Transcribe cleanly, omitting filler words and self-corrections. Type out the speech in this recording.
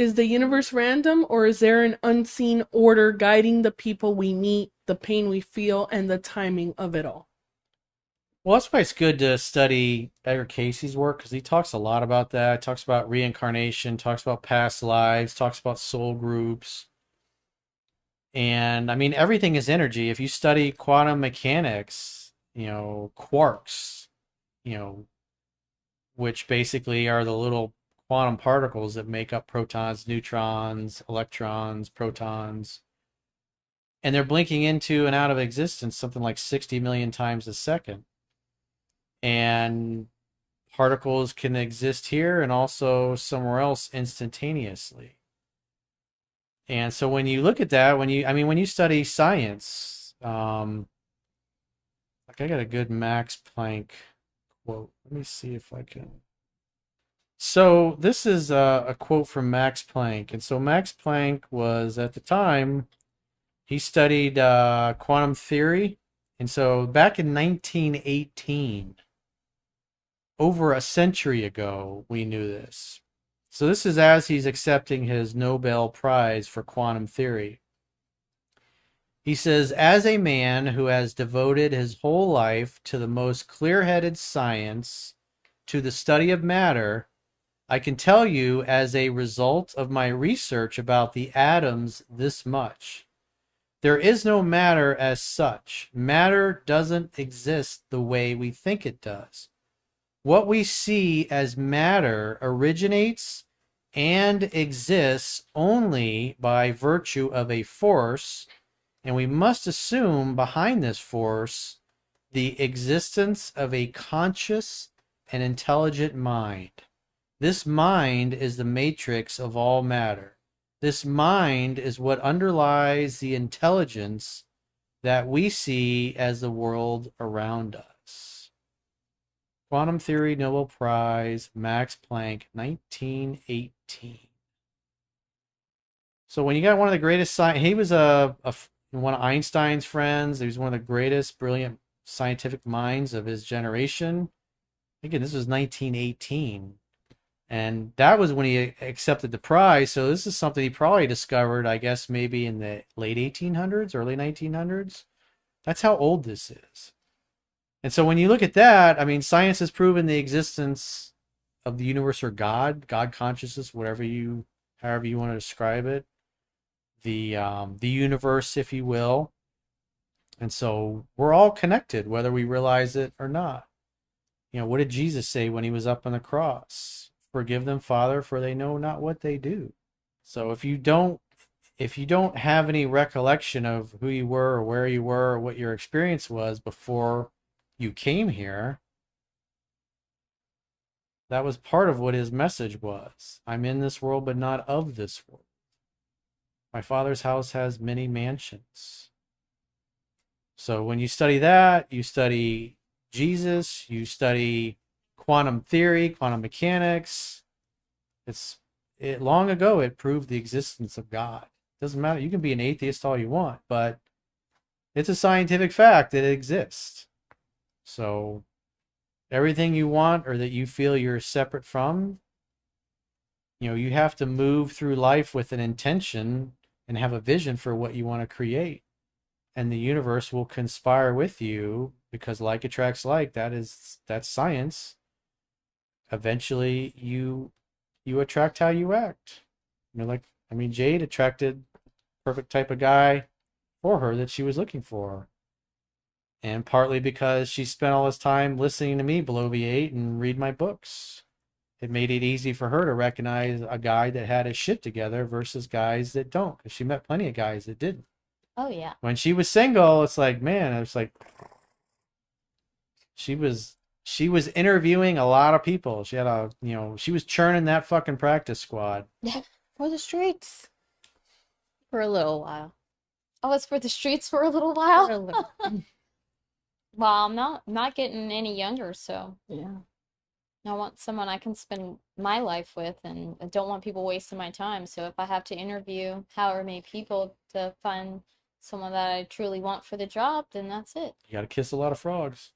Is the universe random, or is there an unseen order guiding the people we meet, the pain we feel, and the timing of it all? Well, that's why it's good to study Edgar Casey's work because he talks a lot about that. He talks about reincarnation, talks about past lives, talks about soul groups. And I mean, everything is energy. If you study quantum mechanics, quarks, you know, which basically are the little quantum particles that make up protons, neutrons, electrons, protons, and they're blinking into and out of existence something like 60 million times a second. And particles can exist here and also somewhere else instantaneously. And so when you look at that, when you study science, like I got a good Max Planck quote. Let me see if I can. So this is a quote from Max Planck. And so Max Planck was at the time, he studied quantum theory. And so back in 1918, over a century ago, we knew this. So this is as he's accepting his Nobel Prize for quantum theory. He says, as a man who has devoted his whole life to the most clear-headed science, to the study of matter, I can tell you as a result of my research about the atoms this much. There is no matter as such. Matter doesn't exist the way we think it does. What we see as matter originates and exists only by virtue of a force, and we must assume behind this force the existence of a conscious and intelligent mind. This mind is the matrix of all matter. This mind is what underlies the intelligence that we see as the world around us. Quantum Theory Nobel Prize, Max Planck, 1918. So when you got one of the greatest he was one of Einstein's friends. He was one of the greatest, brilliant scientific minds of his generation. Again, this was 1918. And that was when he accepted the prize. So this is something he probably discovered, I guess, maybe in the late 1800s, early 1900s. That's how old this is. And so when you look at that, I mean, science has proven the existence of the universe or God consciousness, however you want to describe it, the universe, if you will. And so we're all connected, whether we realize it or not. What did Jesus say when he was up on the cross? Forgive them, Father, for they know not what they do. So if you don't have any recollection of who you were or where you were or what your experience was before you came here, that was part of what his message was. I'm in this world, but not of this world. My Father's house has many mansions. So when you study that, you study Jesus, you study quantum theory, quantum mechanics. Long ago it proved the existence of God. Doesn't matter. You can be an atheist all you want, but it's a scientific fact that it exists. So everything you want or that you feel you're separate from, you have to move through life with an intention and have a vision for what you want to create. And the universe will conspire with you because like attracts like. That's science. Eventually you attract how you act. Jade attracted perfect type of guy for her that she was looking for. And partly because she spent all this time listening to me bloviate and read my books. It made it easy for her to recognize a guy that had his shit together versus guys that don't. Because she met plenty of guys that didn't. Oh, yeah. When she was single, it's like, man, it's like she was interviewing a lot of people. She was churning that fucking practice squad. For the streets. For a little while. Oh, it's for the streets for a little while? For a little. Well, I'm not getting any younger, so Yeah. I want someone I can spend my life with, and I don't want people wasting my time. So if I have to interview however many people to find someone that I truly want for the job, then that's it. You got to kiss a lot of frogs.